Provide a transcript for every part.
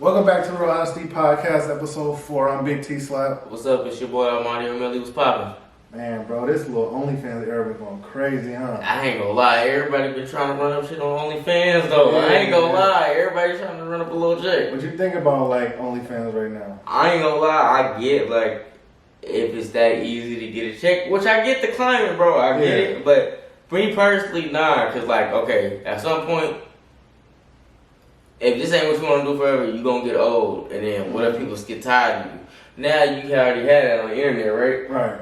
Welcome back to the Real Honesty Podcast, episode 4. I'm Big T Slap. What's up? It's your boy Armani O'Malley. What's poppin'? Man, bro, this little OnlyFans era been going crazy, huh? I ain't gonna lie. Everybody been trying to run up shit on OnlyFans, though. Yeah, I ain't gonna lie. Everybody trying to run up a little check. What you think about, like, OnlyFans right now? I ain't gonna lie. I get, like, if it's that easy to get a check, which I get the climate, bro. I get it. But for me personally, nah. Because, like, okay, at some point, if this ain't what you want to do forever, you gonna get old. And then what if people get tired of you? Now you already had that on the internet, right? Right.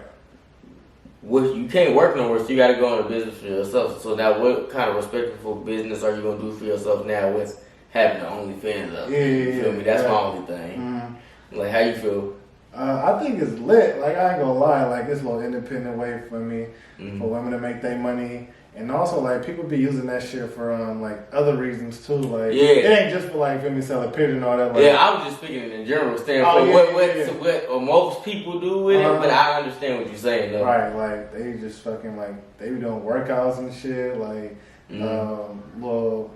What you can't work no more, so you got to go into business for yourself. So now, what kind of respectful business are you gonna do for yourself now with having the OnlyFans up? You feel me? That's my only thing. Mm-hmm. Like, how you feel? I think it's lit. Like, I ain't gonna lie. Like, it's a little independent way for me, for women to make their money. And also, like, people be using that shit for, like, other reasons, too. Like, it ain't just for, like, feel me, sell a picture and all that. Like, I was just speaking in general standpoint. What most people do with it, but I understand what you're saying, though. Right, like, they just fucking, like, they be doing workouts and shit, like, little,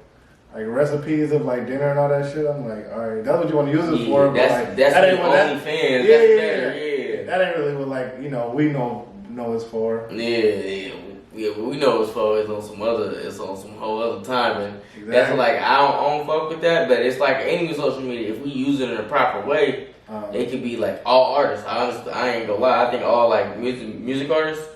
like, recipes of, like, dinner and all that shit. I'm like, all right, that's what you want to use it for, but, like, that ain't what OnlyFans. That ain't really what, like, you know, we know it's for. Yeah, we know it's for. It's on some whole other timing. Exactly. That's like I don't fuck with that, but it's like any social media. If we use it in a proper way, it could be like all artists. I ain't gonna lie. I think all like music artists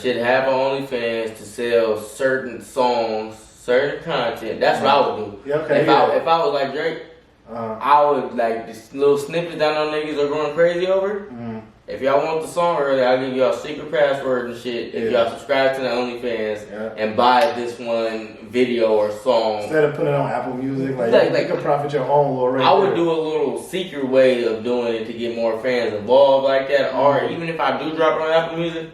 should have an OnlyFans to sell certain songs, certain content. That's what I would do. If I was like Drake, I would like this little snippets that no niggas are going crazy over. If y'all want the song early, I'll give y'all secret password and shit. If y'all subscribe to the OnlyFans and buy this one video or song. Instead of putting it on Apple Music, like you can profit your own little rate. I would do a little secret way of doing it to get more fans involved like that. Or even if I do drop it on Apple Music,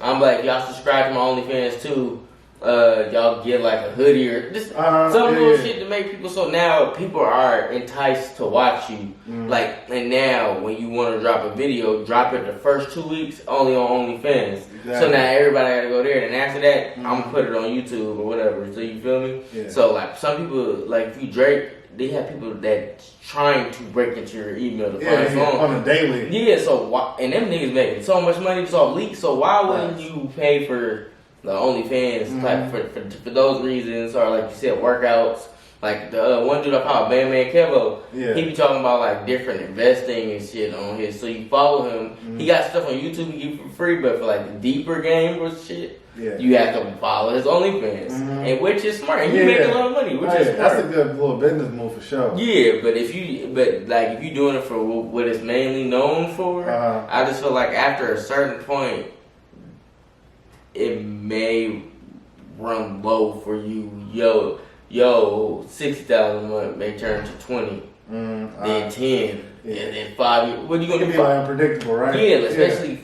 I'm like, y'all subscribe to my OnlyFans too. Y'all get like a hoodie or just some little shit to make people. So now people are enticed to watch you. Like, and now when you want to drop a video, drop it the first 2 weeks only on OnlyFans. Exactly. So now everybody got to go there, and after that, I'm gonna put it on YouTube or whatever. So you feel me? Yeah. So like some people, like if you Drake, they have people that trying to break into your email to find songs on a daily. Yeah. So and them niggas making so much money just off leaks. So why wouldn't you pay for the OnlyFans type for those reasons, or like you said, workouts. Like the one dude I followed, Man Kevo, he be talking about like different investing and shit on his. So you follow him. He got stuff on YouTube you get for free, but for like the deeper game or shit, you have to follow his OnlyFans, and which is smart. And you make a lot of money, which is smart. That's a good little business move for sure. Yeah, but if you doing it for what it's mainly known for, I just feel like after a certain point, it may run low for you. Yo, 60,000 a month may turn to 20, then 10, and then 5 years. What are you gonna do? Be like unpredictable, right? Yeah, especially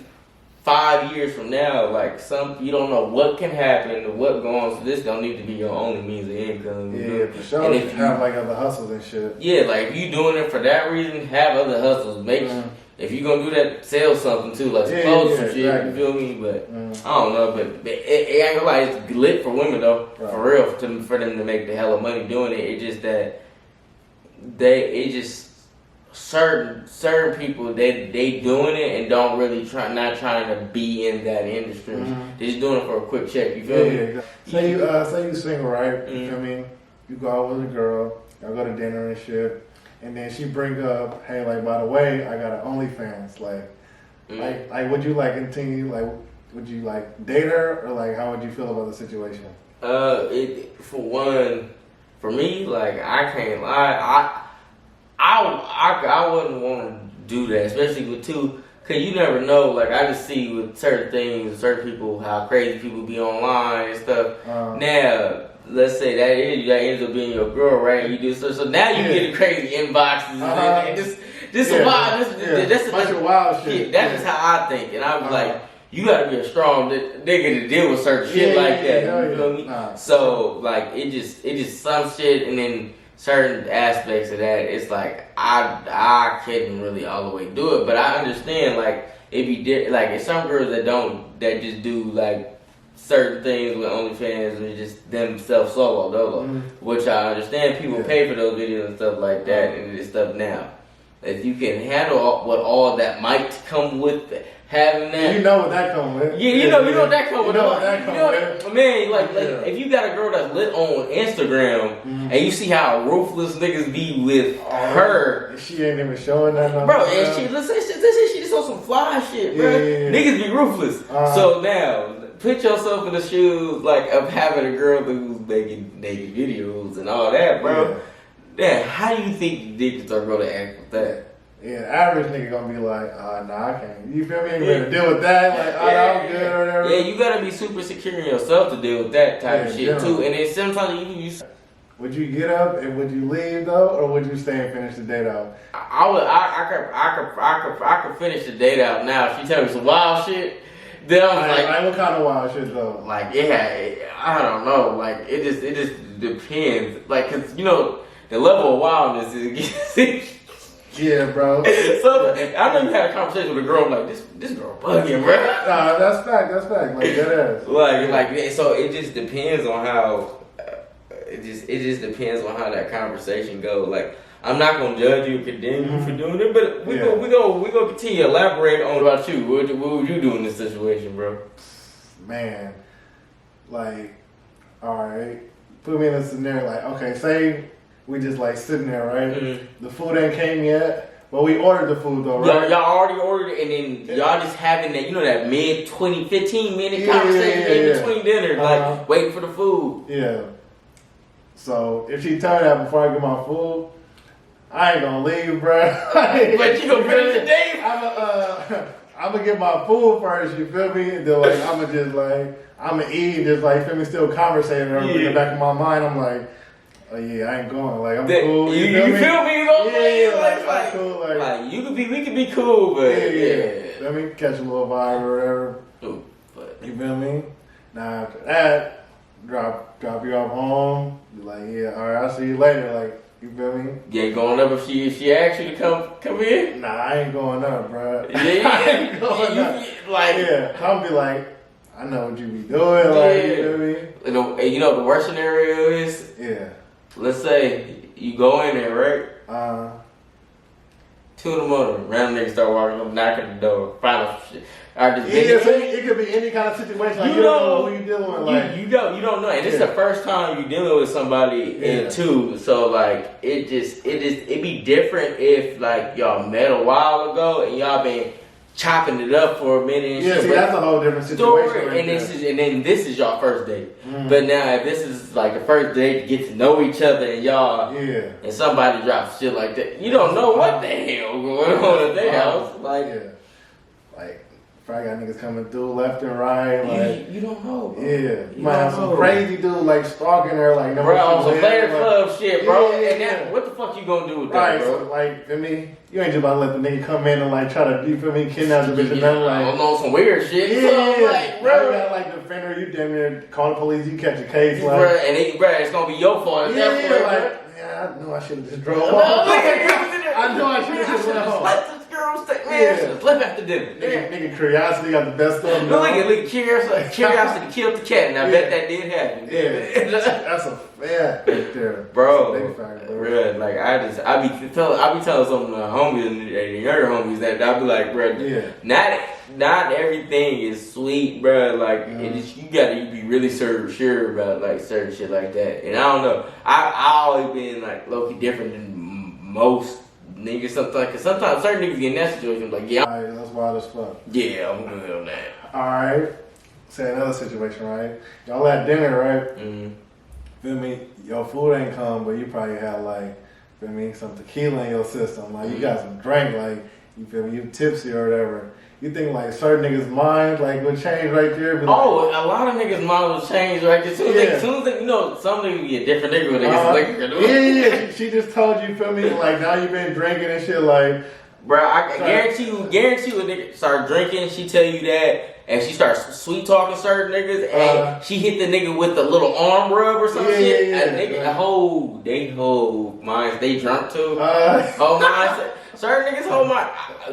5 years from now. Like you don't know what can happen, what going on. So this don't need to be your only means of income. Yeah, for sure. And if you have like other hustles and shit. Yeah, like if you doing it for that reason, have other hustles. Make if you gonna do that, sell something too, like some clothes and shit. Exactly. You feel me? But I don't know. But it ain't gonna lie, it's lit for women though, for real. For them to make the hella money doing it. It's just that certain people they doing it and don't really not trying to be in that industry. They're just doing it for a quick check. You feel me? Exactly. Say you single, right? You feel me? You go out with a girl, y'all go to dinner and shit. And then she bring up, hey, like, by the way, I got an OnlyFans. Like, would you, like, continue, like, would you, like, date her? Or, like, how would you feel about the situation? For me, like, I can't lie. I wouldn't want to do that, especially with two. Because you never know. Like, I just see with certain things, certain people, how crazy people be online and stuff. Now, let's say that ends up being your girl, right? You do so now you get crazy inboxes and this a bunch of wild shit. That's just how I think, and I was like, you gotta be a strong nigga to deal with certain shit like that. You feel me? So like it just some shit, and then certain aspects of that, it's like I couldn't really all the way do it, but I understand like if you did like if some girls that just do like certain things with OnlyFans and just themselves solo, which I understand people pay for those videos and stuff like that and this stuff now. If you can handle what all that might come with having that, you know what that comes with. Yeah, you know what that comes with. You know what that comes with. Man, like if you got a girl that's lit on Instagram and you see how ruthless niggas be with her, she ain't even showing that. Bro, and she just on some fly shit, bro. Niggas be ruthless. So now, put yourself in the shoes like of having a girl who's making naked videos and all that, bro. Yeah, how do you think niggas are gonna act with that? Yeah, average nigga gonna be like, nah, I can't. You feel me? Ain't gonna deal with that. Like, I'm good or whatever. Yeah, you gotta be super secure in yourself to deal with that type of shit too. And then sometimes you. Would you get up and would you leave though, or would you stay and finish the date out? I could finish the date out now. If she tell me some wild shit, then I'm like, what kind of wild shit though? Like, I don't know. Like, it just depends. Like, cause you know the level of wildness is. Yeah, bro. So I know you had a conversation with a girl like this girl bugging, bro. Nah, that's fact. Like that ass. Like so it just depends on how. It just depends on how that conversation goes. Like, I'm not gonna judge you or condemn you for doing it, but we gonna continue to elaborate on about you. What would you do in this situation, bro? Man, like, all right, put me in a scenario. Like, okay, say we just like sitting there, right? The food ain't came yet, but we ordered the food though, right? Y'all already ordered it, and then y'all just having that, that mid 15 minute conversation in between dinner, like waiting for the food. Yeah. So if she tell me that before I get my food, I ain't gonna leave, bro. But you gonna finish the day? I'm gonna get my food first. You feel me? And then like I'm gonna eat and just like feel me, still conversating. In the back of my mind, I'm like, oh yeah, I ain't going. Like I'm cool. You feel me? Like cool. Like we could be cool, but Let me catch a little vibe or whatever. Ooh, but you feel me? Now after that, drop you off home. Be like, yeah, all right, I'll see you later. Like, you feel me? You ain't going up if she asks you to come in? Nah, I ain't going up, bro. Yeah, I ain't going up. Like, I'll be like, I know what you be doing. Like, you feel me? And you know the worst scenario is? Yeah. Let's say you go in there, right? 2 in the morning, random niggas start walking up, knocking the door, find out shit. So it could be any kind of situation. Like, you don't know who you dealing with. Like, you don't know, and this is the first time you dealing with somebody in two. So like, it be different if like y'all met a while ago and y'all been chopping it up for a minute. And shit. See, that's a whole different situation. And then this is y'all first date. But now if this is like the first date to get to know each other and y'all, and somebody drops shit like that, you don't know what the hell going on at their house. Like, like. Probably got niggas coming through left and right. Like, you don't know, bro. Yeah. You might have some crazy dude like stalking her, like, bro, on some player club shit, bro. And what the fuck you gonna do with that, bro? So, like, feel me? You ain't just about to let the nigga come in and like try to, you feel me, kidnap the bitch and nothing. Like, I don't know, some weird shit. Yeah, like, bro. You got like defend her, you damn near call the police, you catch a case, like, bro, and it's gonna be your fault. I knew I should have just drove off. I knew I should have just went home. Slept after dinner. Nigga, curiosity got the best of them. Look at curiosity killed the cat, and I bet that did happen. Yeah, that's a fact right there, bro. That's a big fact, bro. Bro, like I be telling some of my homies and the younger homies that I be like, bro, not everything is sweet, bro. Like you gotta be really sure about like certain shit like that. And I don't know, I always been like low key different than most niggas. Sometimes certain niggas get in that situation like, alright, that's wild as fuck. Yeah, I'm good on that. Alright, say another situation, right? Y'all at dinner, right? Feel me? Your food ain't come, but you probably have like, feel me, some tequila in your system. Like you got some drink, like you feel me, you tipsy or whatever. You think like certain niggas' mind like would change right there? A lot of niggas' mind will change right there. As soon as they, some niggas be a different nigga when they get liquor. She just told you, feel me? Like now you been drinking and shit, like. Bro, I guarantee you, a nigga start drinking, she tell you that, and she starts sweet talking certain niggas, and she hit the nigga with a little arm rub or some shit. The whole minds, they drunk too. Whole mindset. Certain niggas hold my,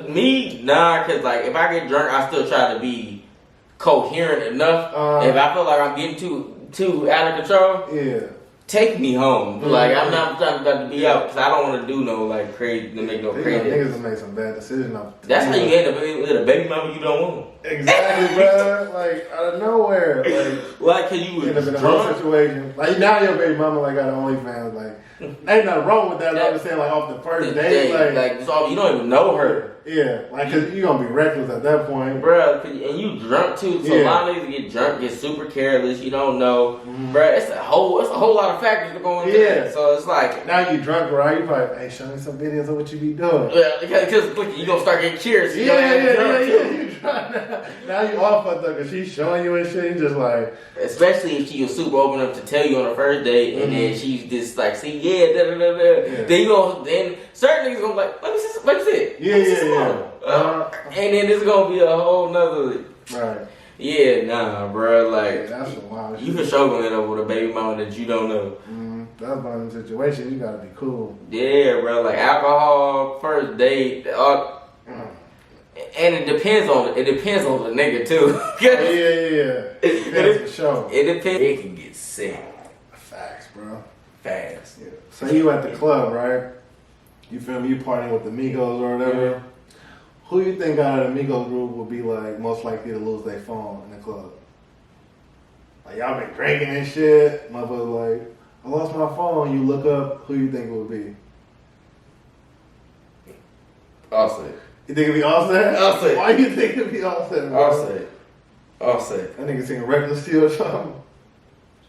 me, nah, cause like if I get drunk, I still try to be coherent enough. If I feel like I'm getting too out of control, take me home. Like I'm not about to be out because I don't want to do no like crazy to make no crazy. Niggas will make some bad decisions. That's how you end up with a baby mama you don't want. Exactly, bro. Like out of nowhere, like cause you end up in a whole situation. Like now your baby mama like got an OnlyFans. Like ain't nothing wrong with that. I'm just saying like off the first date, like so you don't even know her. Yeah, like cause you gonna be reckless at that point, bro. And you drunk too. So a lot of niggas get drunk, get super careless. You don't know, bro. It's a whole lot of factors that go into it. So it's like now you drunk, right? You probably hey, show me some videos of what you be doing. Yeah, because you gonna start getting curious. Yeah. You drunk now you all fucked up because she's showing you and shit. You just like, especially if she was super open up to tell you on the first date, and then she's just like, see, Then you go, then certain niggas gonna be like, let me see. Yeah. And then it's gonna be a whole nother. Right. Yeah, nah, bro. Like, that's some wild shit. You for sure gonna end up with a baby mama that you don't know. That's one of them situations. You gotta be cool. Yeah, bro. Like alcohol, first date, and it depends on the nigga too. Yeah. It depends. It depends. It can get sick. Facts, bro. Fast. Yeah. So you at the club, right? You feel me? You partying with the Migos or whatever. Who you think out of the Migos group would be like most likely to lose their phone in the club? Like y'all been drinking and shit. Motherfucker like, I lost my phone. You look up, who you think it would be? Offset. You think it'd be Offset? Offset. Why you think it'd be Offset, bro? Offset. That nigga singing Reckless Steel or something.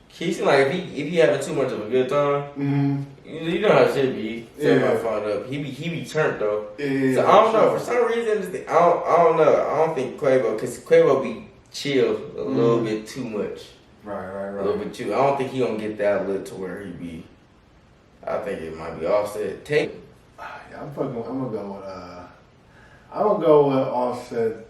He seem like if he having too much of a good time, you know how shit be. My phone up. He be turned though. Yeah, so I don't know. For some reason, I don't know. I don't think Quavo, because Quavo be chill a little bit too much. Right. A little bit too. I don't think he gonna get that lit to where he be. I think it might be Offset. Yeah, I'm gonna go with Offset.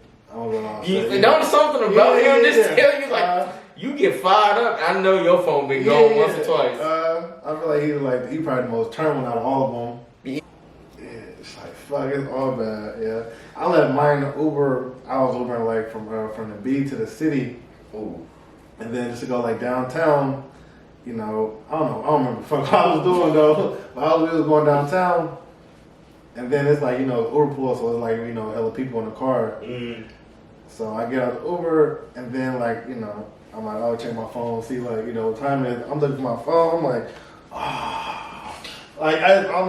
You know something about him? Just tell you like you get fired up. I know your phone been gone once or twice. I feel like he probably the most turned one out of all of them. Yeah, it's like fuck, it's all bad. Yeah, I let mine Uber. I was Ubering like from the B to the city, and then just to go like downtown. You know, I don't remember the fuck I was doing though. But I was just going downtown, and then it's like Uber pool, so it's like hella people in the car. So I get out the Uber, and then I'm like, oh, check my phone, see what time it is. I'm looking for my phone. I'm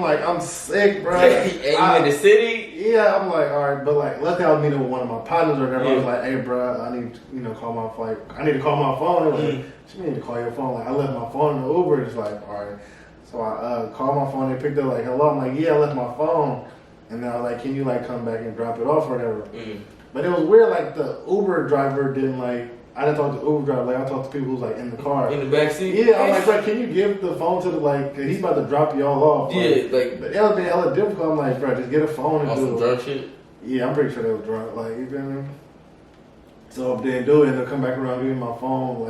like, I'm sick, bro. And you in the city? Yeah, I'm like, all right, but luckily I was meeting with one of my partners or whatever. I was like, hey, bro, I need call my flight. I need to call my phone. And like, she need to call your phone. Like I left my phone in the Uber. It's like, all right. So I called my phone. They picked up like, hello. I'm like, yeah, I left my phone. And then I was like, can you come back and drop it off or whatever? But it was weird. Like the Uber driver didn't I didn't talk to the Uber driver. I talked to people who was in the car. In the backseat? Yeah, I'm like, bro, can you give the phone to cause he's about to drop y'all off. Yeah, but that would be hella difficult. I'm like, bro, just get a phone and do some drunk shit? Yeah, I'm pretty sure they was drunk. You feel me? So if they didn't do it, they'll come back around and give me my phone.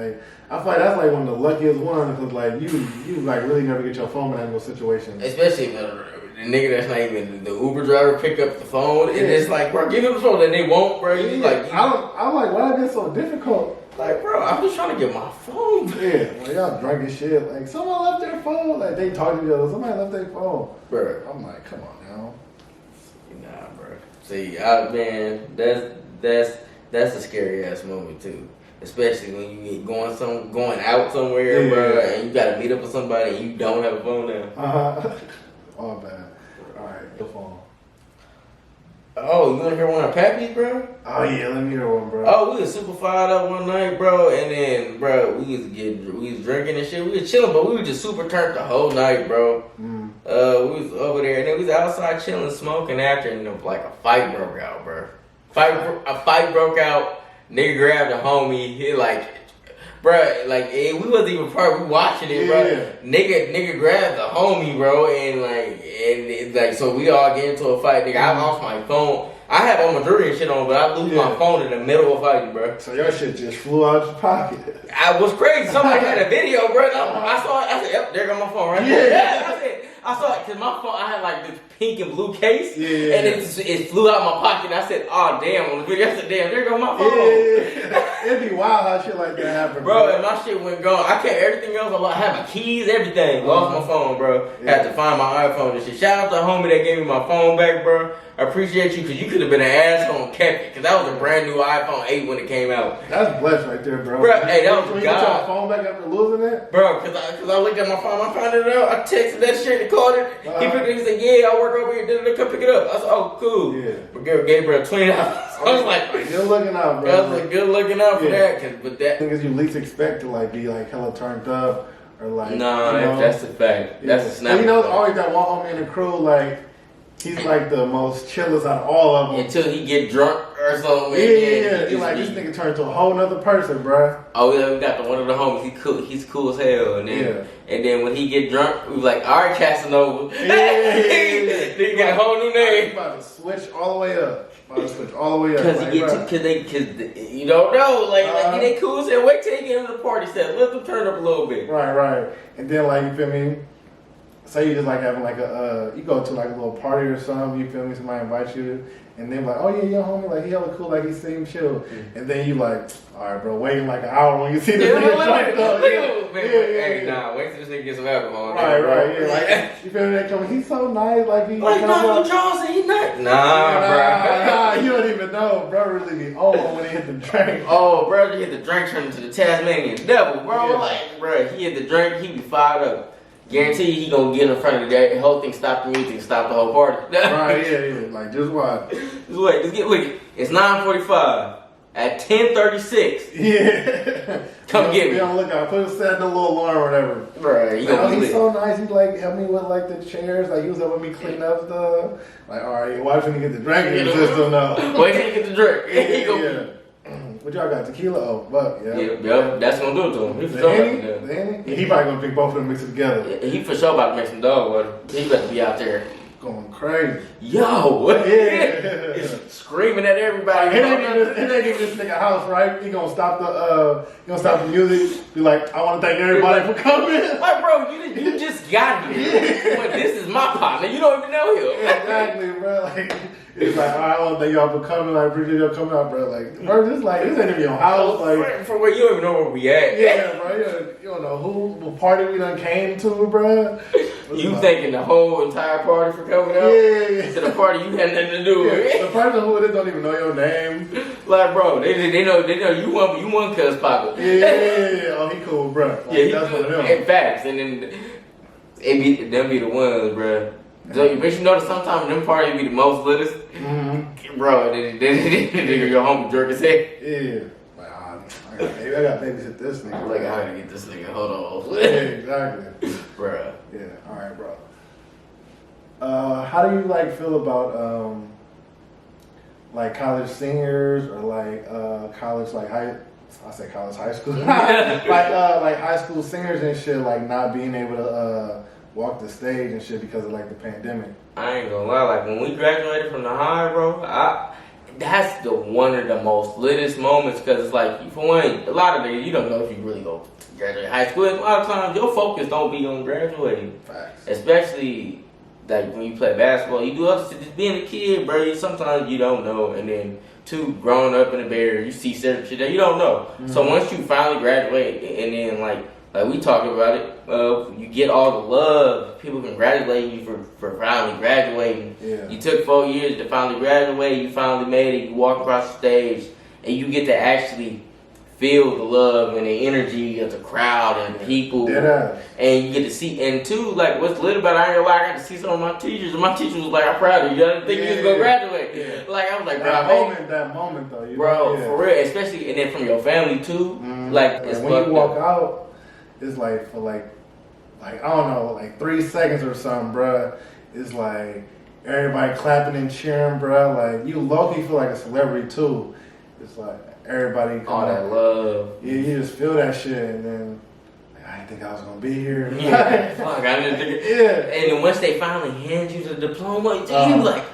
I feel like that's one of the luckiest ones because you really never get your phone in that situation. Especially if the nigga that's not even the Uber driver pick up the phone and it's like, bro, give him the phone, and they won't, bro. I'm like, why is this so difficult? Like, bro, I'm just trying to get my phone. Yeah, y'all drunk as shit. Someone left their phone. They talk to each other. Somebody left their phone. Bro, I'm like, come on now. Nah, bro. See, man, that's a scary ass moment too. Especially when you get going out somewhere, bro, and you gotta meet up with somebody and you don't have a phone now. All bad. Alright, your phone. Oh, you wanna hear one of Pappy's, bro? Oh yeah, let me hear one, bro. Oh, we was super fired up one night, bro, and then, bro, we was drinking and shit. We was chilling, but we were just super turned the whole night, bro. We was over there, and then we was outside chilling, smoking after, and a fight broke out, bro. A fight broke out. Nigga grabbed a homie. He bruh, we wasn't even part. We watching it, bro. Nigga grabbed the homie, bro, and it's like, so we all get into a fight, nigga. I lost my phone. I have all my jewelry and shit on, but I lose my phone in the middle of fighting, bro. So your shit just flew out your pocket. I was crazy. Somebody had a video, bro. I saw it. I said, yep, there go my phone right there. I saw it because my phone, I had like this pink and blue case, and it flew out my pocket. And I said, oh, damn, on the video. I said, damn, there go my phone. It'd be wild how shit like that happen, bro. And my shit went gone. I kept everything else. I had my keys, everything. Lost my phone, bro. Had to find my iPhone and shit. Shout out to the homie that gave me my phone back, bro. I appreciate you because you could have been an asshole and kept it because that was a brand new iPhone 8 when it came out. That's blessed right there, bro. Bro, hey, that was when God. You got your phone back after losing it? Bro, because I looked at my phone, I found it out, I texted that shit and called it. He picked it up, he said, yeah, I work over here, come pick it up. I said, oh, cool. Yeah. But Gabriel $20. I was like, good looking out, bro. I was like, good looking out for that. But that thing is you least expect to like be like hella turned up or like. Nah, that's a fact. That's a snap. And you know, always that one homie in the crew, like, he's like the most chillest out of all of them. Until he get drunk or something. Yeah. He's like, this nigga turned to a whole nother person, bro. Oh, yeah, we got one of the homies. He's cool as hell. And then when he get drunk, we was like, all right, Casanova. Then he got a whole new name. He's about to switch all the way up. Because you don't know, like they cool as hell. Wait till you get into the party set. Let them turn up a little bit. Right. And then like, you feel me? Say you just like having like you go to like a little party or something, you feel me? Somebody invites you, and they're like, oh yeah, your homie, like he hella cool, like he seems chill. And then you like, all right, bro, waiting like an hour when you see this nigga drunk up. Hey, nah, wait till this nigga gets some alcohol. Right, yeah, like you feel me? They come, he's so nice, like he. Like no, Johnson, he not. Nah, bro, you don't even know, bro. Really be on when he hit the drink. Oh, bro, he hit the drink, turned into the Tasmanian devil, bro. Like, bro, he hit the drink, he be fired up. Guarantee he gonna get in front of the whole thing, stop the music, stop the whole party. Right, yeah. Like, just watch. Just wait, just get with it. It's 9:45. At 10:36. Yeah. Come get me. Be on the lookout. Put a set in the little alarm or whatever. Right. He's so nice. He like helped me with like the chairs. Like he was helping me clean up stuff. Like, all right, watch when you get the drink in the system now. Wait till you get the drink. Yeah. What y'all got? Tequila? Oh, fuck. Yeah. Yep. That's gonna do it to him. He for sure he probably gonna pick both of them mix it together. He for sure about to make some dog water. He better be out there going crazy. Yo. Yeah. Screaming at everybody. It ain't even this nigga house, right? He gonna stop the music. Be like, I want to thank everybody for coming. Like, bro, you just got here. But this is my partner. You don't even know him. Exactly, bro. Like. It's like, all right, I want to thank y'all for coming. I appreciate y'all coming out, bro. Like, bro, this ain't even your house. Like, for where you don't even know where we at. Yeah, bro. You don't know what party we done came to, bro. You thanking the whole entire party for coming out? Yeah. To the party you had nothing to do with. The person who it is don't even know your name. Like, bro, they know you one cuz Papa. Yeah. Oh, he cool, bro. Like, yeah, that's one of them. In facts, and then them be the ones, bro. So you notice sometimes them parties be the most littest, bro. Then your homie jerk his head. Yeah, like I got babysit this nigga. Like I gotta get this nigga. Hold on. Yeah, exactly, bro. Yeah, all right, bro. How do you like feel about like college seniors or like college like high school like high school seniors and shit like not being able to walk the stage and shit because of like the pandemic? I ain't gonna lie, like when we graduated from the high, bro, that's one of the most littest moments because it's like, for one, a lot of niggas, you don't know if you really go graduate high school. And a lot of times your focus don't be on graduating. Facts. Especially like when you play basketball, you do other shit. Just being a kid, bro, sometimes you don't know. And then two, growing up in the Bay Area, you see certain shit that you don't know. Mm-hmm. So once you finally graduate and then like we talked about it, you get all the love. People congratulate you for finally graduating. Yeah. You took 4 years to finally graduate. You finally made it. You walk across the stage, and you get to actually feel the love and the energy of the crowd and people. Yeah. And you get to see. And two, like what's lit about it, I ain't gonna lie, I got to see some of my teachers, and my teacher was like, "I'm proud of you. I didn't think you was gonna graduate." Yeah. Like I was like, that moment though, bro, for real, especially and then from your family too. Mm-hmm. Like it's when you walk out. It's like for like I don't know, like 3 seconds or something, bruh. It's like everybody clapping and cheering, bruh. Like you low-key feel like a celebrity too. It's like everybody all that love. Yeah, you just feel that shit, and then I I didn't think I was gonna be here. Yeah, fuck, I didn't think. Yeah. And then once they finally hand you the diploma, you like,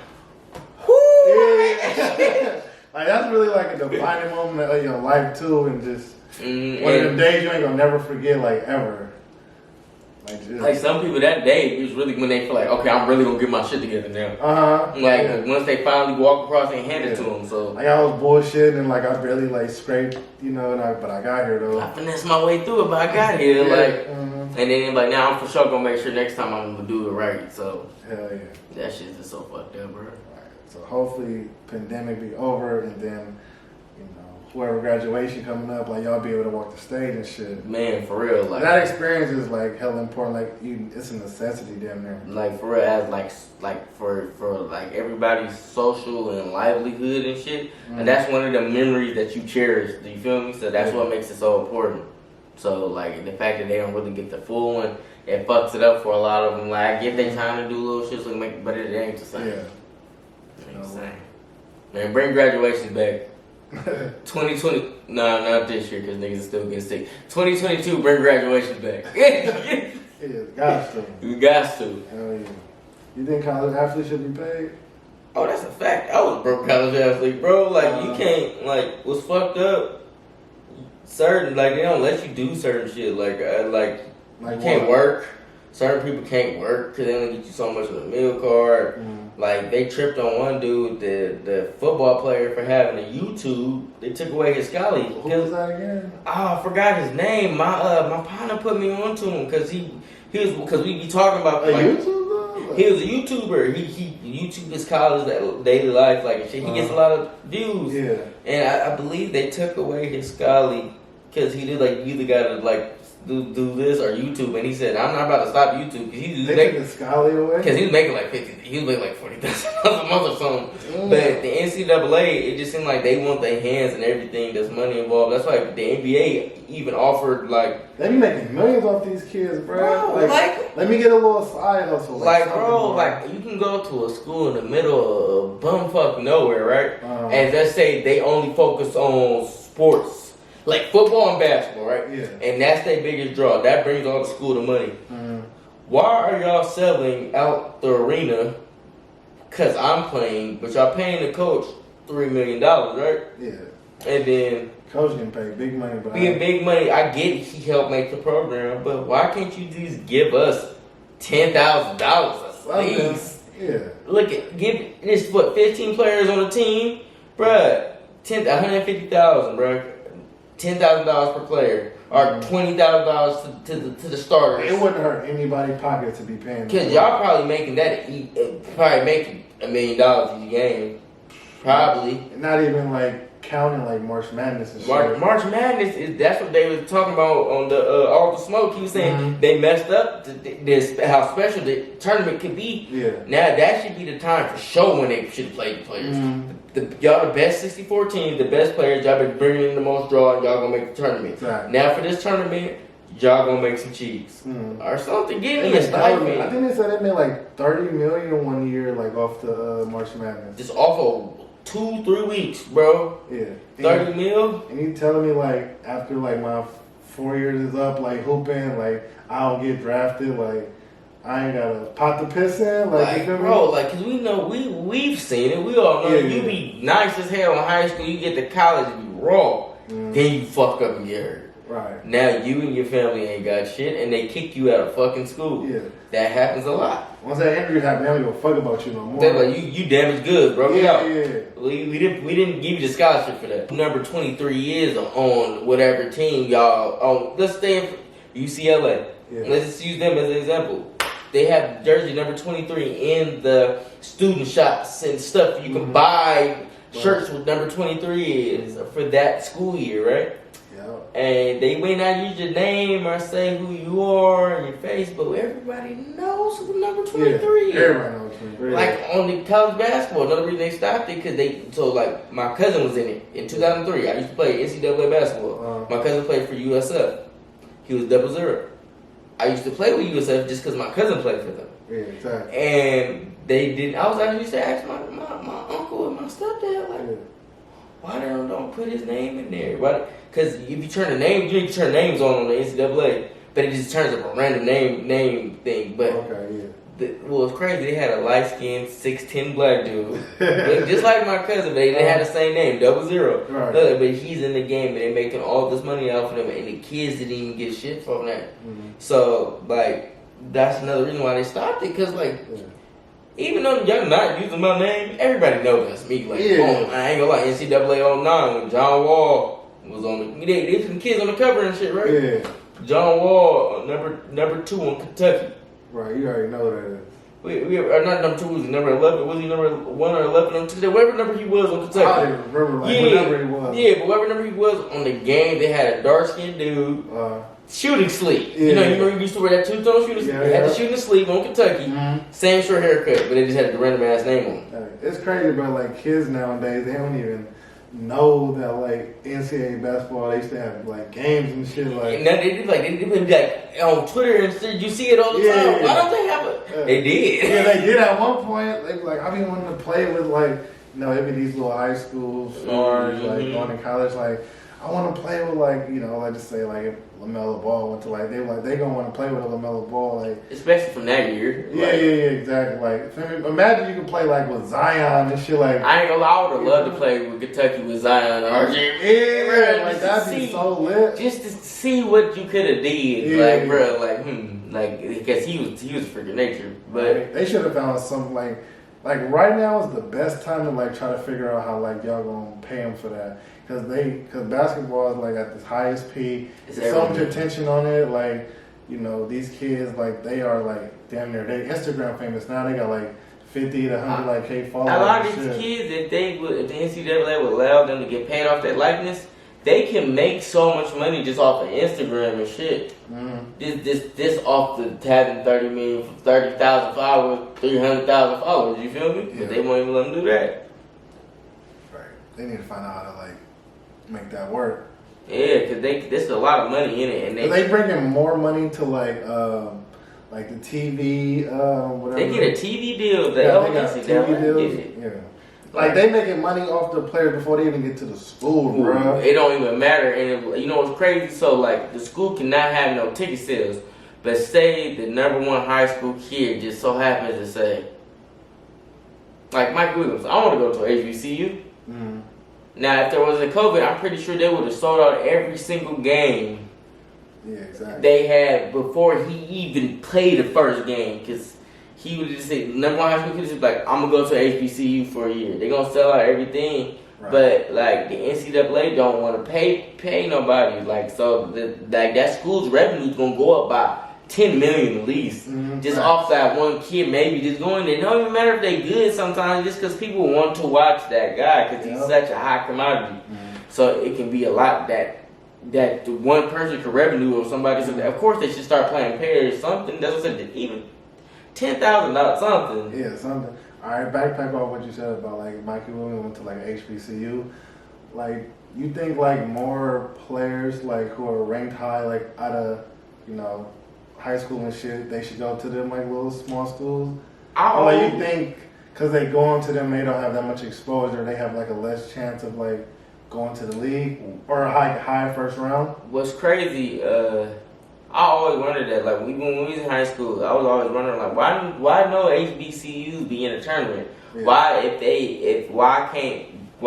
yeah. Like that's really like a defining moment of your life too, and just one of them days you ain't gonna never forget, like ever. Like some people that day is really when they feel like, okay, I'm really gonna get my shit together now. Like once they finally walk across and hand it to them. So like I was bullshitting and like I barely like scraped, but I got here though. I finessed my way through it, but I got here. And then like now I'm for sure gonna make sure next time I'm gonna do it right. So hell yeah, that shit's just so fucked up, bro. So hopefully pandemic be over and then whoever graduation coming up, like y'all be able to walk the stage and shit. Man, for real, like that experience is like hella important. Like it's a necessity damn near. Like for real, as like for like everybody's social and livelihood and shit. And that's one of the memories that you cherish. Do you feel me? So that's what makes it so important. So like the fact that they don't really get the full one, it fucks it up for a lot of them. Like I get they trying to do little shit, so but it ain't the same. Yeah. It ain't the same. Man, bring graduations back. 2020, not this year because niggas are still getting sick. 2022, bring graduation back. Yeah, got to. We got to. Hell yeah. You think college athletes should be paid? Oh, that's a fact. I was a broke college athlete, bro. Like you can't, like, what's fucked up? Certain, like they don't let you do certain shit. Like you can't work. Certain people can't work because they only get you so much of a meal card. Like they tripped on one dude, the football player, for having a YouTube. They took away his scholarship. Who was that again? Oh, I forgot his name. My partner put me onto him because he was because we be talking about a YouTuber. He was a YouTuber. He YouTube his college daily life like shit. He gets a lot of views. Yeah. And I believe they took away his scholarship because he did like you either gotta like. Do this or YouTube, and he said, "I'm not about to stop YouTube because he was making away because he was making like 50, he was making like $40,000 a month or something." But the NCAA, it just seemed like they want their hands and everything. There's money involved. That's why the NBA even offered like they be making millions off these kids, bro. Like let me get a little side hustle. Like bro, like you can go to a school in the middle of bumfuck nowhere, right? And let's say they only focus on sports. Like football and basketball, right? Yeah. And that's their biggest draw. That brings all the school the money. Why are y'all selling out the arena? Because I'm playing, but y'all paying the coach $3 million, right? Yeah. And then coach getting paid big money, but big money. I get it. He helped make the program, but why can't you just give us $10,000 at least? Yeah. Look at give this 15 players on the team, bruh. $150,000, bruh. $10,000 per player, or $20,000 to the starters. It wouldn't hurt anybody's pocket to be paying. Because y'all probably making that, probably making $1 million each game, probably. Not even like counting like March Madness and March shit. March Madness is that's what they were talking about on the All the Smoke. He was saying they messed up this how special the tournament could be. Yeah. Now that should be the time for sure when they should play the players. Y'all the best 64 teams, the best players. Y'all been bringing in the most draw, and y'all gonna make the tournament. Right. Now for this tournament, y'all gonna make some cheese or something. Give me a stipend. I think they said they made like $30 million 1 year, like off the March Madness. Just off of 2-3 weeks, bro. Yeah. 30 mil. And you telling me like after like my 4 years is up, like hooping, like I don't get drafted, like I ain't got a pot to piss in, like bro, like, cause we know we've seen it. We all know you be nice as hell in high school. You get to college and be raw, then you fuck up and get hurt. Right. Now you and your family ain't got shit, and they kick you out of fucking school. Yeah. That happens a lot. Once that injury happens, they don't give a fuck about you no more. They're like you damaged goods, bro. Yeah. We didn't give you the scholarship for that. Number 23 is on whatever team y'all on. Let's stay in UCLA. Yeah. Let's just use them as an example. They have jersey number 23 in the student shops and stuff. You can buy shirts with number 23 is for that school year, right? Yeah. And they may not use your name or say who you are and your face, but everybody knows who number 23 is. Everybody knows 23. Like on the college basketball, another reason they stopped it because like my cousin was in it in 2003. I used to play NCAA basketball. My cousin played for USF. He was 00. I used to play with USF just because my cousin played for them. Yeah, exactly. And they didn't. I was actually used to ask my uncle and my stepdad, like, why they don't put his name in there? Why? Because if you turn the name, you need to turn names on the NCAA. but it just turns up a random name thing. But well, it's crazy. They had a light skinned 6'10" black dude, just like my cousin. But they had the same name, 00. Right. But he's in the game, and they're making all this money off of them, and the kids didn't even get shit from that. Mm-hmm. So like, that's another reason why they stopped it. Cause like, even though y'all not using my name, everybody knows that's me. Like, I ain't gonna lie, NCAA 09 when John Wall was on the, they some kids on the cover and shit, right? Yeah. John Wall, number 2 on Kentucky. Right, you already know that. We are not number 2. Was he number 11? Was he number 1 or 11 on Kentucky? Whatever number he was on Kentucky. I don't remember whatever he was. Yeah, but whatever number he was on the game, they had a dark skinned dude. Shooting sleeve. You know, you remember you used to wear that two-tone shooting sleeve? They had the shooting sleeve on Kentucky. Mm-hmm. Same short haircut, but they just had the random ass name on it. It's crazy, but like kids nowadays, they don't even know that like NCAA basketball, they used to have like games and shit like. And they did like on Twitter and shit. You see it all the time. Why don't they have it? They did. Yeah, they did at one point. They like, I be wanting to play with like, you know, maybe these little high school stars like going to college like. I want to play with like, you know, like just say like if LaMelo Ball went to like they gonna want to play with a LaMelo Ball like, especially from that year. Yeah, exactly. Like imagine you could play like with Zion and shit like. I ain't gonna lie, I would have loved to play with Kentucky with Zion. Yeah, like that'd be so lit. Just to see what you could have did, like bro, like because he was a freaking nature. But they should have found some like right now is the best time to like try to figure out how like y'all gonna pay him for that. Because basketball is like at its highest peak. There's so much attention on it. Like, you know, these kids like they are like damn near they Instagram famous now. They got like 50 to 100 like K followers. A lot of these kids, if the NCAA would allow them to get paid off that likeness, they can make so much money just off of Instagram and shit. Mm. This off the having 30,000 followers, 300,000 followers. You feel me? Yeah. But they won't even let them do that. Right. They need to find out how to like make that work. Yeah, because there's a lot of money in it, and they bring in more money to like the TV, whatever. They get a TV deal. They got TV deals. Yeah, like they making money off the players before they even get to the school, bro. It don't even matter, and you know what's crazy? So like the school cannot have no ticket sales, but say the number 1 high school kid just so happens to say, like Mike Williams, I want to go to HBCU. Mm-hmm. Now, if there wasn't COVID, I'm pretty sure they would have sold out every single game. Yeah, exactly. They had before he even played the first game, because he would just say, number 1 high school kid is like, I'm gonna go to HBCU for a year. They're gonna sell out everything, right. But like the NCAA don't want to pay nobody. Like so, that school's revenue is gonna go up by 10 million at least, just off that one kid maybe just going there. It don't even matter if they good sometimes, just because people want to watch that guy because he's such a high commodity. So it can be a lot that the one person can revenue of somebody. So of course they should start playing pairs, something. That's what I said, even $10,000 something. Yeah, something. All right, backpack off what you said about like Mikey Williams went to like HBCU. Like you think like more players like who are ranked high like out of, you know, high school and shit, they should go to them like little small schools? Or like you think because they go into them, they don't have that much exposure, they have like a less chance of like going to the league or high first round? What's crazy, I always wondered that, like when we was in high school, I was always wondering like why no HBCUs be in a tournament? Yeah. Why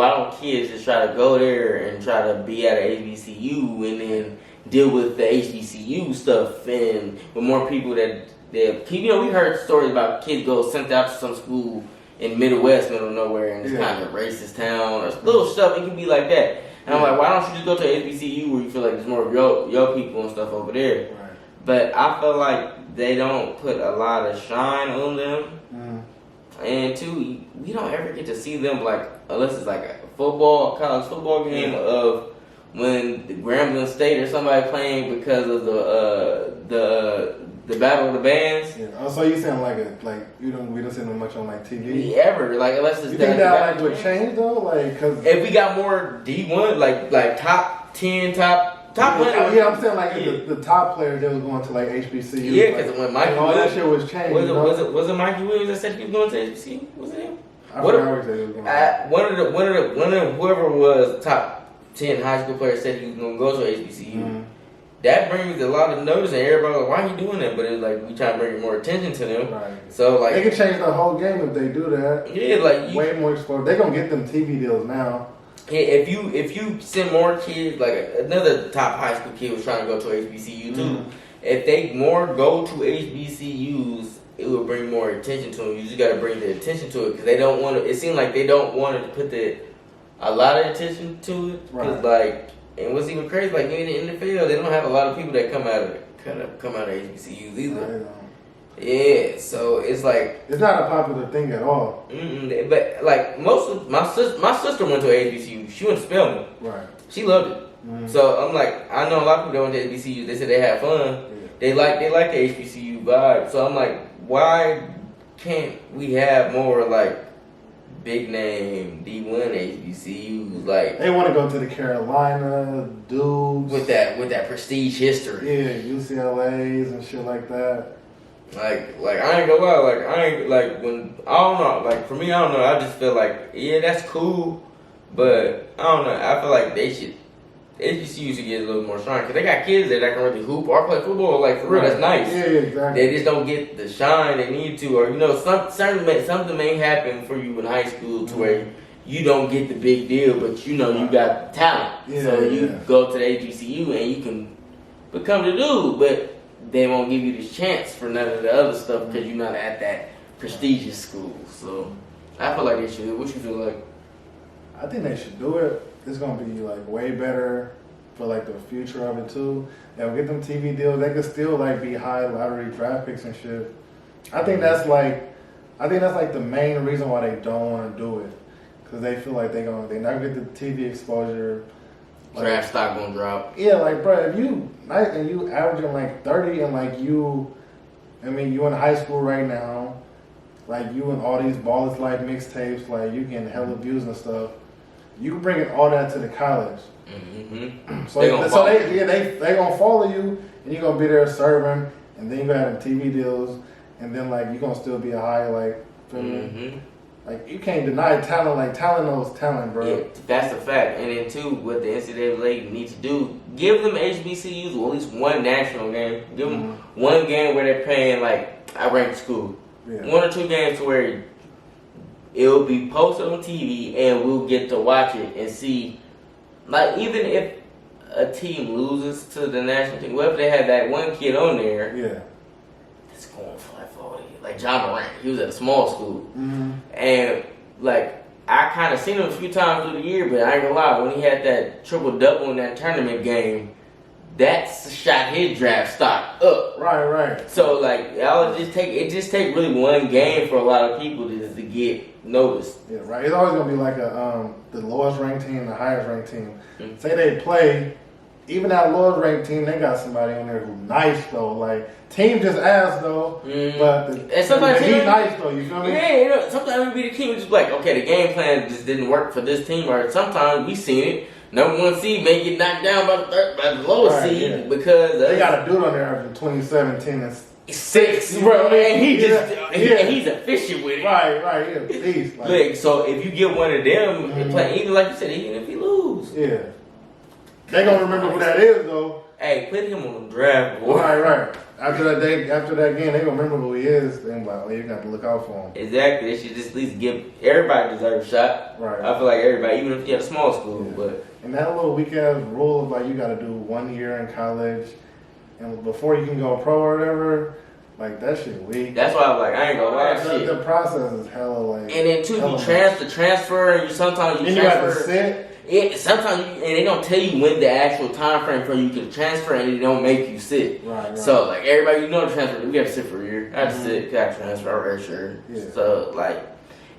don't kids just try to go there and try to be at an HBCU and then deal with the HBCU stuff, and with more people that you know, we heard stories about kids go sent out to some school in middle of nowhere, and it's kind of a racist town or little stuff. It can be like that. And I'm like, why don't you just go to HBCU where you feel like there's more young people and stuff over there? Right. But I feel like they don't put a lot of shine on them. And two, we don't ever get to see them like unless it's like a college football game of when the Grambling State or somebody playing because of the battle of the bands. Yeah. Oh, so you saying we don't see them much on like TV ever, like unless it's. You think that like would change though, like because if we got more D1 like top 10 top players. Yeah, I'm saying like the top players that was going to like HBCU. Yeah, because when Mikey all that shit was changed. Was it Mikey Williams that said he was going to HBCU? Was it him? I forgot he was going. One of whoever was top 10 high school players said he was going to go to HBCU. that brings a lot of notice, and everybody like, why are you doing that? But it's like we trying to bring more attention to them. Right. So like they can change the whole game if they do that. Yeah, like way more exposure. They gonna get them TV deals now. Yeah, if you send more kids, like another top high school kid was trying to go to HBCU too. Mm-hmm. If they more go to HBCUs, it will bring more attention to them. You just got to bring the attention to it because they don't want to. It seems like they don't want to put a lot of attention to it. Because like, and what's even crazy, like in the NFL, they don't have a lot of people that come out of HBCUs either. Yeah, so it's like it's not a popular thing at all. But like most of my sister went to HBCU. She went to Spelman. Right. She loved it. Mm-hmm. So I'm like, I know a lot of people that went to HBCU. They said they had fun. Yeah. They like the HBCU vibe. So I'm like, why can't we have more like big name D1 HBCUs? Like they want to go to the Carolina dudes with that prestige history. Yeah, UCLA's and shit like that. Like I ain't gonna lie, like I ain't like when I don't know, like for me I don't know, I just feel like yeah that's cool, but I don't know, I feel like HBCUs should get a little more shine because they got kids that can really hoop or play football, like for real, that's nice. Yeah, exactly. They just don't get the shine they need to, or you know something may happen for you in high school to where you don't get the big deal, but you know you got talent, so you go to the HBCU and you can become the dude, but they won't give you the chance for none of the other stuff because you're not at that prestigious school. So I feel like they should. What you feel like? I think they should do it. It's gonna be like way better for like the future of it too. They'll get them TV deals. They could still like be high lottery draft picks and shit. I think that's like the main reason why they don't want to do it because they feel like they're not gonna get the TV exposure. Draft stock gonna drop. Yeah, like bro, if you averaging like 30 and like you in high school right now, like you in all these Ballers Life mixtapes, like you getting hella views and stuff. You can bring all that to the college. Mm-hmm. So they gonna follow you, and you're gonna be there serving, and then you gonna have them TV deals, and then like you're gonna still be a high like. Like, you can't deny talent. Like, talent knows talent, bro. Yeah, that's a fact. And then, too, what the NCAA needs to do, give them HBCUs at least one national game. Give them one game where they're playing, like, a ranked school. Yeah. 1 or 2 games to where it'll be posted on TV and we'll get to watch it and see. Like, even if a team loses to the national team, what if they had that one kid on there? Yeah. That's going for like John Morant, he was at a small school, and like I kind of seen him a few times through the year, but I ain't gonna lie, when he had that triple double in that tournament game, that shot his draft stock up. Right. So like it just take really one game for a lot of people to get noticed. Yeah, right. It's always gonna be like the lowest ranked team, the highest ranked team. Mm-hmm. Say they play. Even that lowest ranked team, they got somebody on there who nice though. Like team just ass though, but he nice though. You feel me? Yeah, you know, sometimes we be the team just like, okay, the game plan just didn't work for this team, or sometimes we seen it. Number 1 seed may get knocked down by the lowest seed because they got a dude on there after 2017 and 6, bro, and he's efficient with it. Right, yeah, please. Like, so if you get one of them and play, even like you said, even if you lose, they gonna remember who that is though. Hey, put him on the draft board. Right. After that game, they gonna remember who he is. They gonna be like, oh, you got to look out for him. Exactly. They should just at least give everybody deserves a shot. Right. I feel like everybody, even if you have a small school, but and that little weak ass rule of like you got to do 1 year in college, and before you can go pro or whatever. Like, that shit weak. That's why I'm like, I ain't gonna lie, shit. The process is hella like. And then too, you transfer, and sometimes you transfer. You have to sit. Yeah, sometimes and they don't tell you when the actual time frame for you can transfer, and they don't make you sit. Right. So like everybody, you know, the transfer, we got to sit for a year. I have to sit, got to transfer, I'm sure. Yeah. So like,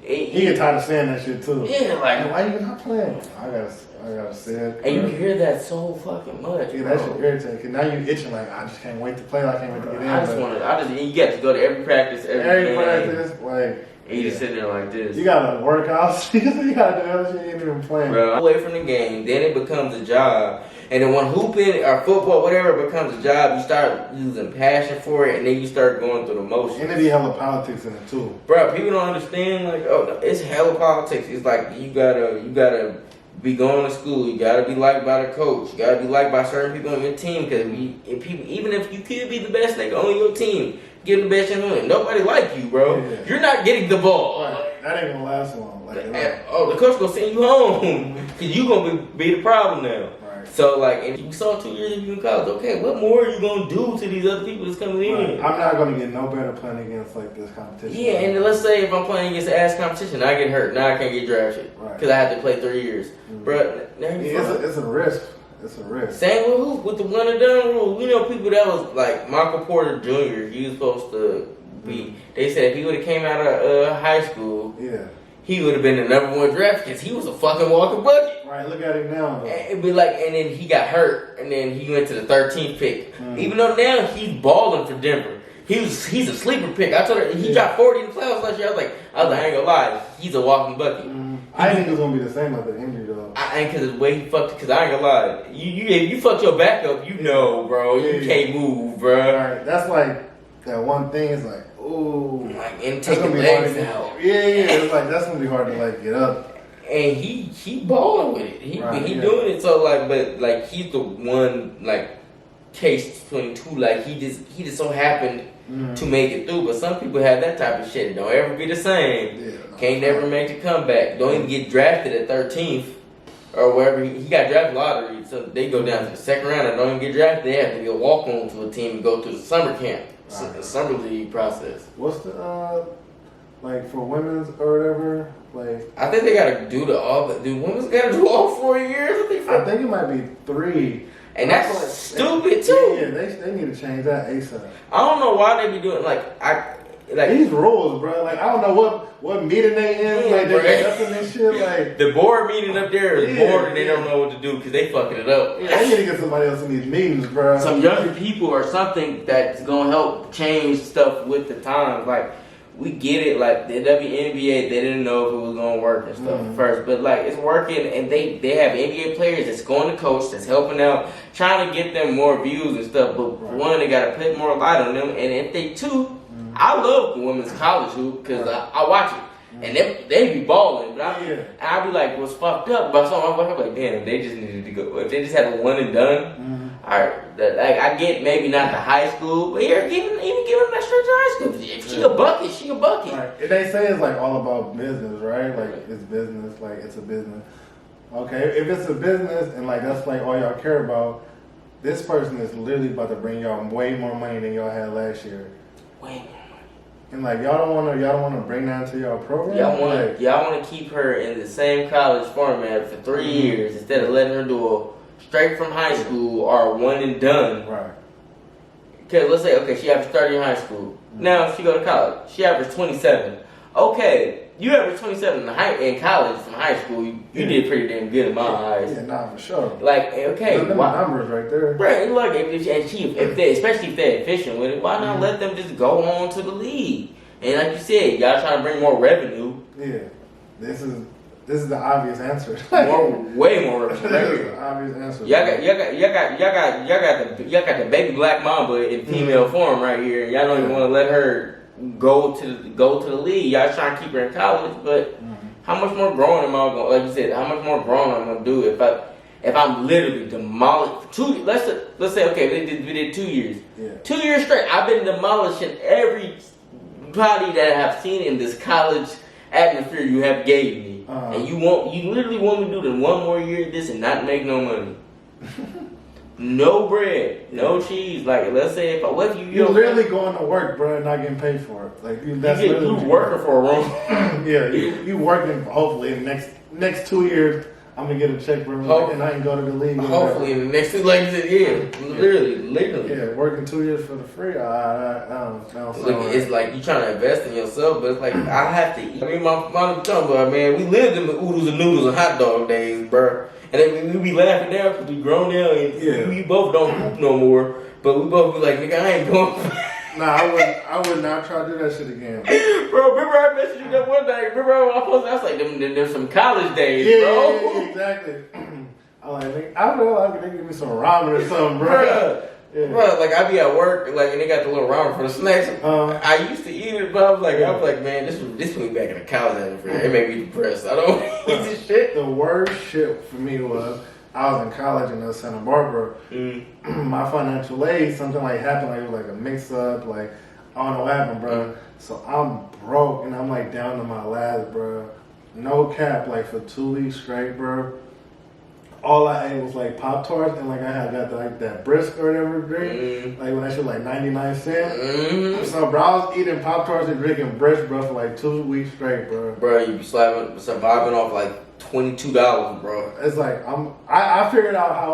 he get tired of saying that shit too. Yeah, like why you not playing? I gotta sit. And you hear that so fucking much. Yeah, that shit irritating. Cause now you itching like I just can't wait to play. I can't wait to get in. You get to go to every practice, every practice, like. And you just sitting there like this. You gotta work out. You gotta do other shit you ain't even playing. Bro, away from the game, then it becomes a job. And then when hooping or football, whatever, becomes a job, you start using passion for it, and then you start going through the motions. And then you hella politics in it too. Bro, people don't understand. Like, oh, it's hella politics. It's like you gotta be going to school. You gotta be liked by the coach. You gotta be liked by certain people on your team. Because even if you could be the best nigga on your team, get the best chance to win. Nobody like you, bro. Yeah. You're not getting the ball. Right. That ain't gonna last long. Like, the coach gonna send you home because you gonna be the problem now. Right. So like, if you saw 2 years of you in college, okay, what more are you gonna do to these other people that's coming in? I'm not gonna get no better playing against like this competition. Yeah, and let's say if I'm playing against ass competition, I get hurt. Now I can't get drafted because I have to play 3 years. Bro, it's a risk. It's a risk. Same with who? With the one and done rule. We know people that was like Michael Porter Jr. He was supposed to be. They said if he would have came out of high school, he would have been the number 1 draft because he was a fucking walking bucket. Right. Look at him now. Though. It'd be like, and then he got hurt, and then he went to the 13th pick. Even though now he's balling for Denver. He's a sleeper pick. I told her he dropped 40 in the playoffs last year. I was like, I ain't gonna lie, he's a walking bucket. I think it's gonna be the same like the injury though. I ain't because the way he fucked. Because I ain't gonna lie, you fucked your back up. You know, bro. You can't move, bro. Right. That's like that one thing. Is like, ooh, like and taking legs out. Yeah. It's like that's gonna be hard to like get up. And he balling with it. He doing it. So like, but like he's the one like case 22. Like he just so happened to make it through. But some people have that type of shit. It don't ever be the same. Yeah. Can't never make the comeback. Don't even get drafted at 13th or wherever he got drafted lottery. So they go down to the second round and don't even get drafted. They have to be a walk on to a team and go through the summer camp, the summer league process. What's the like for women's or whatever? Like I think they gotta do women's gotta do all 4 years? I think it might be 3. And that's stupid too. Yeah, they need to change that ASAP. I don't know why they be doing like these rules, bro. Like I don't know what meeting they in. Like they're discussing this shit. Like the board meeting up there is bored and they don't know what to do because they fucking it up. Yeah, they need to get somebody else in these meetings, bro. Some younger people or something that's gonna help change stuff with the times. Like we get it. Like the WNBA, they didn't know if it was gonna work and stuff first, but like it's working, and they have NBA players that's going to coach, that's helping out, trying to get them more views and stuff. But one, they gotta put more light on them, and if they I love women's college hoop because I watch it. And they be balling, but I be like, what's fucked up? But so I'm like, damn, they just needed to go. If they just had a one and done, all right. I get maybe not the high school, but even giving them that straight to high school. If she a bucket, she a bucket. Right. And they say it's like all about business, right? Like it's business, like it's a business. Okay, if it's a business and like that's like all y'all care about, this person is literally about to bring y'all way more money than y'all had last year. Way more. And like y'all don't want to bring that into y'all program. Y'all want to keep her in the same college format for 3 years instead of letting her do a straight from high school or one and done. Right. Okay, let's say she averaged 30 in high school. Now she go to college. She averaged 27. Okay, you averaged 27 in college from high school. You did pretty damn good in my eyes. Yeah, nah, for sure. Like okay, numbers right there. Right, look, especially if they're efficient with it, why not let them just go on to the league? And like you said, y'all trying to bring more revenue. Yeah, this is the obvious answer. Way more revenue. This is the obvious answer. Y'all got the baby black mamba in female form right here, and y'all don't even want to let her go to the league. Y'all trying to keep her in college, but how much more growing am I going? Like you said, how much more growing I'm gonna do if I'm literally demolished? Let's say we did 2 years. Yeah. 2 years straight, I've been demolishing every body that I have seen in this college atmosphere you have gave me, and you literally want me to do the one more year of this and not make no money. No bread, no cheese. Like let's say if you're literally going to work, bro, and not getting paid for it. Like you working for a room. Yeah, you working. Hopefully, in the next 2 years, I'm gonna get a check, bro, and I can go to the league. Hopefully, in the next 2 years, literally. Yeah, working 2 years for the free. I don't it's like you trying to invest in yourself, but it's like I have to eat. I mean, my mom told me, man, we lived in the oodles and noodles and hot dog days, bro. And then we be laughing now because we grown now and we both don't hoop no more. But we both be like, nigga, I ain't going. Nah, I would not try to do that shit again. Bro, remember I messaged you that one day? Remember I was like, there's some college days, bro. Yeah, exactly. I'm like, I don't know, I could give me some ramen or something, bro. Yeah. Bro, like I be at work, like, and they got the little ramen for the snacks. I used to eat it it, but I was like, man, this put me back in the couch atmosphere. It made me depressed. I don't eat this shit. The worst shit for me was I was in college in Santa Barbara. My financial aid, something like happened, like it was like a mix up, like I don't know what happened, bro. So I'm broke and I'm like down to my last, bro. No cap, like for 2 weeks straight, bro. All I ate was like Pop-Tarts and like I had got like that brisk or whatever drink. Like when that shit like 99 cents. So bro, I was eating Pop-Tarts and drinking brisk, bro, for like 2 weeks straight, bro. Bro, you be surviving off like $22, bro. It's like I figured out how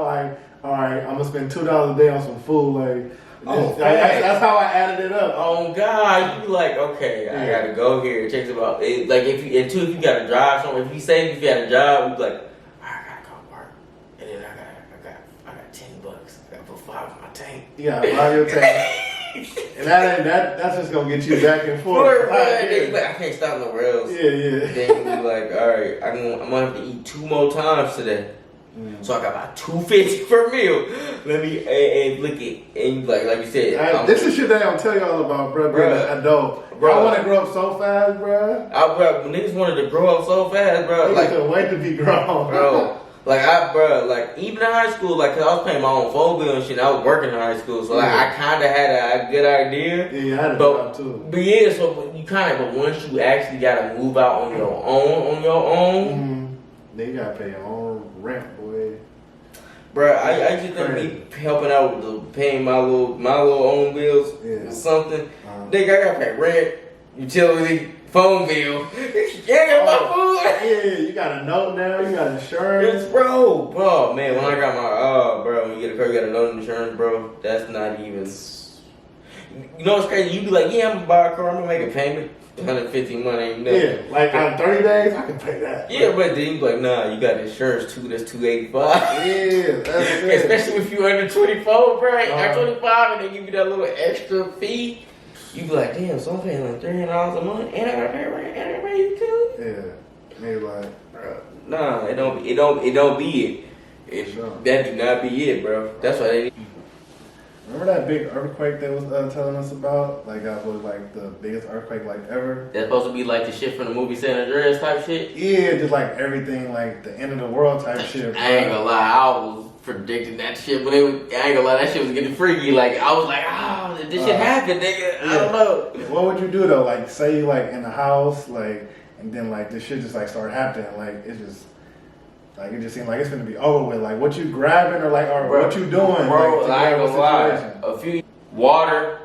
alright, I'm gonna spend $2 a day on some food, like that's how I added it up. Oh God, you be like, okay, I gotta go here. It takes about like if you gotta drive somewhere. If you had a job, you be like, I gotta go to work, and then I got $10. I gotta put 5 in my tank. Yeah, buy your tank. And that's just gonna get you back and forth. Then you like, I can't stop nowhere else. Yeah. Then you be like, all right, I'm gonna have to eat 2 more times today. So I got about $2.50 per meal. Let me look at and like you said. This is shit that I'm telling y'all about, bro. Being an adult, bro. I want to grow up so fast, bro. Niggas wanted to grow up so fast, bro. Like couldn't wait to be grown, bro. Like even in high school, like, cause I was paying my own phone bill and shit. And I was working in high school, so like I kind of had a good idea. Yeah, I had a job too. But yeah, so you but once you actually gotta move out on your own, then you gotta pay your own rent, boy. Bro, I used to think me helping out with paying my little own bills or something. Nigga, I gotta pay rent, utility, phone bill. My food. Yeah, you got a note now. You got insurance, bro. Man, when I got my when you get a car, you got a note insurance, bro. That's not even. You know what's crazy? You be like, yeah, I'm gonna buy a car. I'm gonna make a payment. 150 money ain't nothing. Yeah, like on 30 days, I can pay that. Yeah, but then you be like, nah, you got insurance too. That's $285. Yeah, that's it. Especially if you under 24, bro. At 25, and they give you that little extra fee. You be like, damn, so I'm paying like $300 a month, and I gotta pay rent, and I gotta pay utilities. Yeah, maybe like, bro. Nah, it don't be it. That do not be it, bro. That's why they. Remember that big earthquake they was telling us about? Like that was like the biggest earthquake like ever. That's supposed to be like the shit from the movie San Andreas type shit? Yeah, just like everything like the end of the world type shit. I ain't gonna lie, I was predicting that shit, but I ain't gonna lie, that shit was getting freaky. Like I was like, this shit happened, nigga. I don't know. What would you do though? Like say you like in the house, like, and then like this shit just like start happening. Like it just seemed like it's gonna be over with. Like what you grabbing or what you doing? Bro, like, I ain't gonna lie. A few water,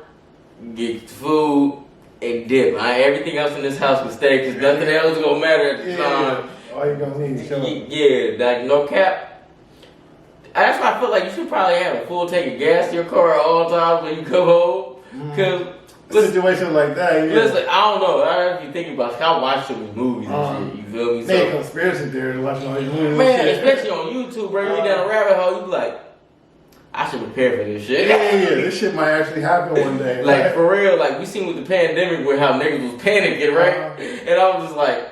get food, and dip. Everything else in this house can stay because nothing else is gonna matter at the time. All you gonna need, sure. Yeah, like no cap. That's why I feel like you should probably have a full tank of gas in your car at all times when you come home. Cause situation like that, yeah. Listen, I don't know. I don't know if you think about it. I watch so many movies and shit. You feel me? They conspiracy theories watching all these movies. Man, especially on YouTube, bro. You down a rabbit hole, you be like, I should prepare for this shit. Yeah, this shit might actually happen one day. Like for real, like we seen with the pandemic where how niggas was panicking, right? And I was just like,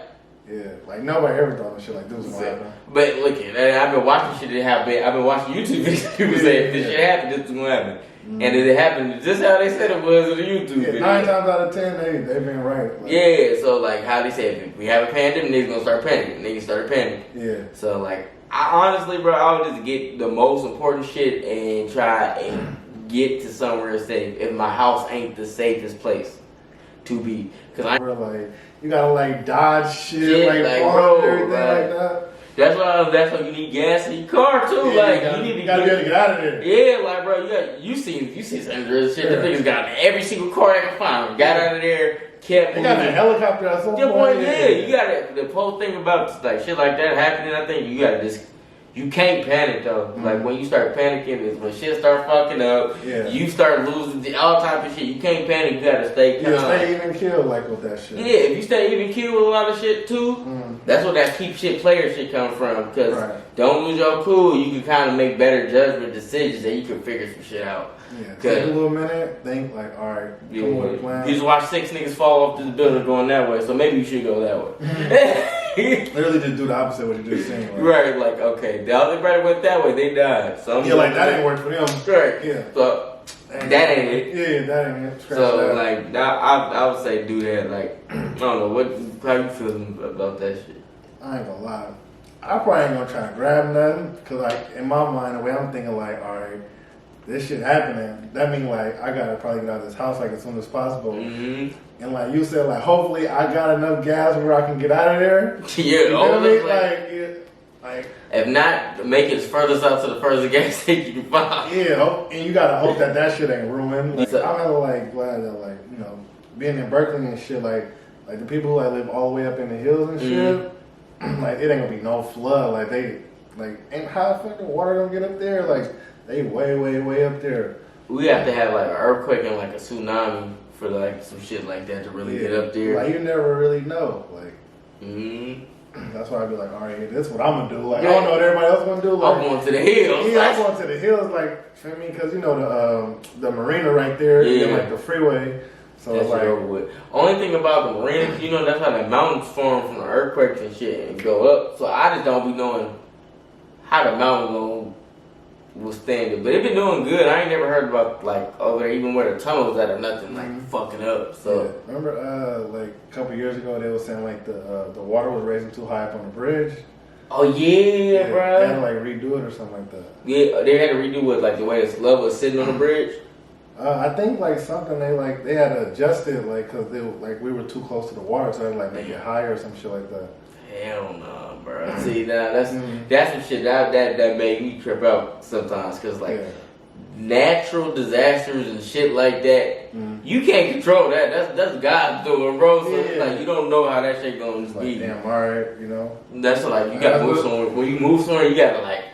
yeah, like nobody ever thought of shit like this was gonna happen. But look, I've been watching shit that happen. I've been watching YouTube videos. People say if this shit happened, this is gonna happen. And if it happened, just how they said it was in the YouTube video. 9 times out of 10, they've been right. Like, yeah, so like how they said, if we have a pandemic, niggas gonna start panicking. Niggas started panicking. Yeah. So like, I honestly, bro, I would just get the most important shit and try and get to somewhere safe. If my house ain't the safest place to be, cause we're like, you gotta like dodge shit like bro, everything like that. That's why you need gas in your car too. Yeah, like you need to be able to get out of there. Yeah, like bro, you see some shit. The niggas got in every single car they can find. Got out of there, kept. They got a helicopter or something. Yeah, you got the whole thing about like shit like that happening. I think you got this. You can't panic though. Like when you start panicking is when shit start fucking up. Yeah. You start losing all type of shit. You can't panic. You gotta stay calm. Yeah, stay even kill like with that shit. Yeah, if you stay even kill with a lot of shit too, that's where that keep shit player shit come from. Because don't lose your cool. You can kind of make better judgment decisions and you can figure some shit out. Yeah, take a little minute, think like, all right, come with a plan. You just watch 6 niggas fall off this building going that way, so maybe you should go that way. Literally just do the opposite of what you just saying. Right, like, okay, the other brother went that way, they died. So like that ain't work for them. Right. Yeah. So, that ain't it. Yeah, that ain't it. Scratch So that. like that, I would say do that. Like I don't know how you feeling about that shit. I ain't gonna lie. I probably ain't gonna try to grab nothing, cause like in my mind, the way I'm thinking, like, all right, this shit happening. That means like I gotta probably get out of this house like as soon as possible. Mm-hmm. And like you said, like hopefully I got enough gas where I can get out of there. Yeah, You know what I mean? like, Like if not, make it furthest out to the furthest gas station you can find. yeah, and you gotta hope that shit ain't ruined. Like, So- I'm hella like glad that like being in Berkeley and shit like the people who like live all the way up in the hills and shit. Like it ain't gonna be no flood. Like they ain't how the fucking water gonna get up there? Like they way up there. We have to have like an earthquake and like a tsunami for like some shit like that to really get up there. Like you never really know. Like that's why I be like, all right, this is what I'm gonna do. Like I don't know what everybody else gonna do. Like I'm going to the hills. yeah, I'm going to the hills. Like feel me? Because you know the marina right there, Yeah. and like the freeway. So That's it's like over with. Only thing about the marinas, you know, that's how the mountains form from the earthquakes and shit and go up. So I just don't be knowing how the mountain gonna withstand it. But it been doing good. I ain't never heard about like over there, even where the tunnels at or nothing like fucking up. So yeah. Remember like a couple years ago they were saying like the water was raising too high up on the bridge. oh yeah, bro. They had to like redo it or something like that. Yeah, they had to redo it like the way this level is sitting on the bridge. I think like something they had to adjust it like because we were too close to the water, so they like make it higher or some shit like that. Hell no, bro. See, now that's some shit that made me trip out sometimes because like natural disasters and shit like that, you can't control that. That's God's doing, bro. So it's like you don't know how that shit gonna Like be. damn, alright, you know. That's like you gotta move somewhere. When you move somewhere, you gotta like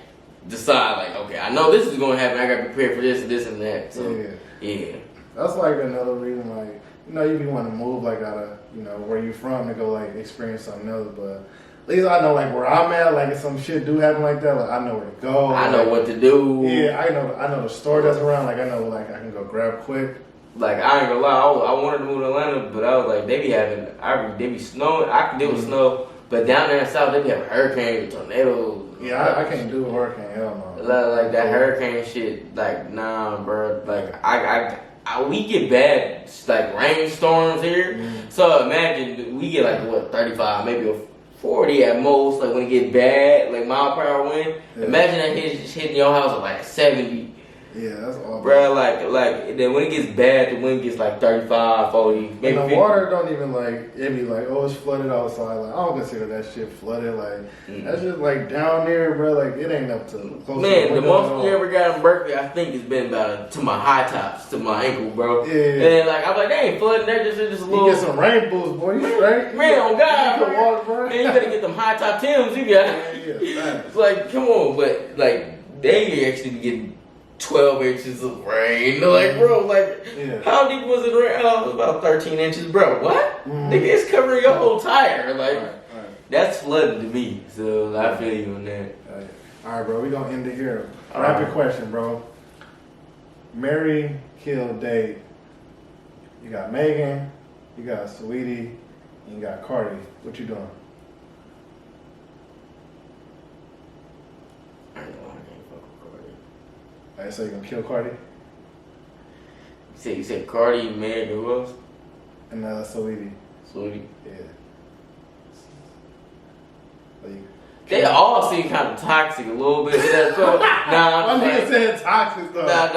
decide like, okay, I know this is gonna happen. I gotta prepare for this and this and that. So yeah. That's like another reason, like, you be wanting to move, like, out of, where you from to go, like, experience something else, but at least I know, like, where I'm at, like, if some shit do happen like that, like, I know where to go. I know what to do. Yeah, I know the store that's around, like, I know, like, I can go grab quick. Like, I ain't gonna lie, I wanted to move to Atlanta, but I was like, they be snowing, I can deal with snow, but down there in the South, they be having hurricanes, tornadoes. Yeah, I can't do a hurricane, hell no. Like that hurricane shit, like nah, bro. Like we get bad like rainstorms here. So imagine we get like what 35, maybe a 40 at most. Like when it gets bad, like mile per hour wind. Yeah. Imagine that hitting your house at like 70. Yeah, that's all. Bro, like then when it gets bad, the wind gets like 35, 40, maybe and the 50. water don't even like it be like, oh, it's flooded outside. Like I don't consider that shit flooded. Like that's just like down there, bro. Like it ain't up to close. Man, to the most we ever got in Berkeley, I think it's been about to my high tops, to my ankle, bro. Yeah. And like I'm like, they ain't flooding. They're just a little. You get some rain boots, boy. You straight? Man, on God, You bro. get water, bro. Man, you better get them high top Timbs. You got. Yeah, It's like, come on, but like they actually be getting 12 inches of rain. They're like, bro, like, how deep was it rain? Oh, it was about 13 inches, bro. What? Nigga, it's covering your whole tire. Like, that's flooding to me. So I feel you on that. All right, bro. We gonna end it here. Rapid question, bro. Marry, kill, date. You got Megan, you got Sweetie, and you got Cardi. What you doing? I say you gonna kill Cardi? You said Cardi, Meg, who else? And Sweetie. Sweetie. Yeah. Like, They all seem kind of toxic a little bit. So, nah, my nigga said toxic though. Nah.